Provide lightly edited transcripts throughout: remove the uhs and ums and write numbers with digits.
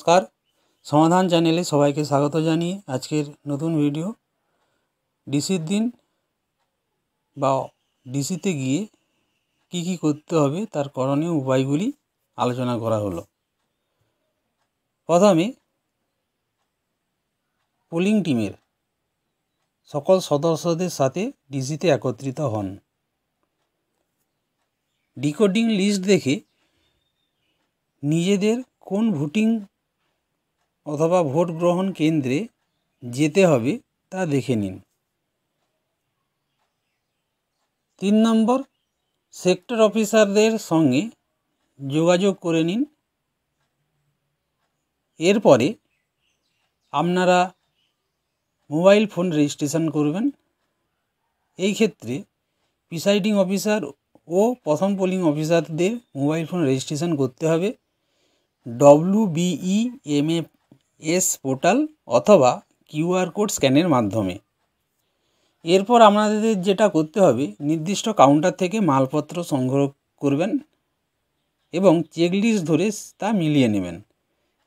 नमस्कार समाधान चैनेले सबाइके स्वागत जानिए आजकेर नतून भिडियो डिसिर दिन बा डिसिते गिये की करते होबे तार करणीय उपायगुली आलोचना करा हलो। प्रथमे पोलिंग टीमेर सकल सदस्यदेर साथे डिसिते एकत्रित हन। डिकोडिंग लिस्ट देखे निजेदेर कोन भोटिंग अथवा भोट ग्रहण केंद्रे जेते हबे ता देखे निन। 3 नम्बर सेक्टर अफिसारदेर संगे जोगाजोग करे निन। एरपरे आपनारा मोबाइल फोन रेजिस्ट्रेशन करबेन। এই ক্ষেত্রে প্রিসাইডিং অফিসার ও প্রথম পোলিং অফিসারদের মোবাইল ফোন রেজিস্ট্রেশন করতে হবে WBEMS পোর্টাল অথবা QR কোড স্ক্যানের মাধ্যমে। এরপর আপনাদের যেটা করতে হবে নির্দিষ্ট কাউন্টার থেকে মালপত্র সংগ্রহ করবেন এবং চেকলিস্ট ধরে তা মিলিয়ে নেবেন।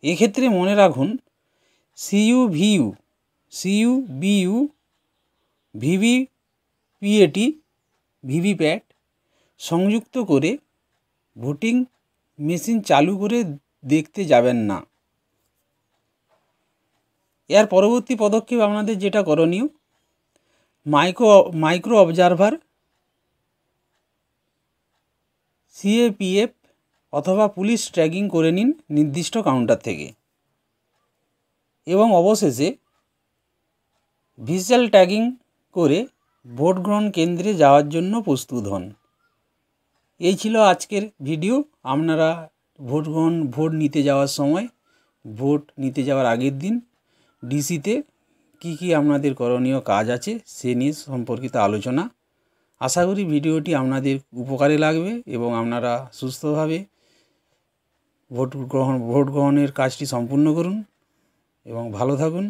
এক্ষেত্রে মনে রাখুন CUVU, CUBU, VVPAT, ভিভিপ্যাট সংযুক্ত করে ভোটিং মেশিন চালু করে দেখতে যাবেন না। এর পরবর্তী পদক্ষেপ আপনাদের যেটা করণীয় মাইক্রো অবজারভার CAPF অথবা পুলিশ ট্র্যাকিং করে নিন নির্দিষ্ট কাউন্টার থেকে এবং অবশেষে ভিজুয়াল ট্যাগিং করে ভোট গ্রহণ কেন্দ্রে যাওয়ার জন্য প্রস্তুত হন। এই ছিল আজকের ভিডিও। আপনারা ভোট নিতে যাওয়ার সময় ভোট নিতে যাওয়ার আগের দিন ডিসিতে কি আপনাদের করণীয় কাজ আছে সে নিয়ে সম্পর্কিত আলোচনা। আশা করি ভিডিওটি আপনাদের উপকারে লাগবে এবং আপনারা সুস্থভাবে ভোট গ্রহণের কাজটি সম্পূর্ণ করুন এবং ভালো থাকুন।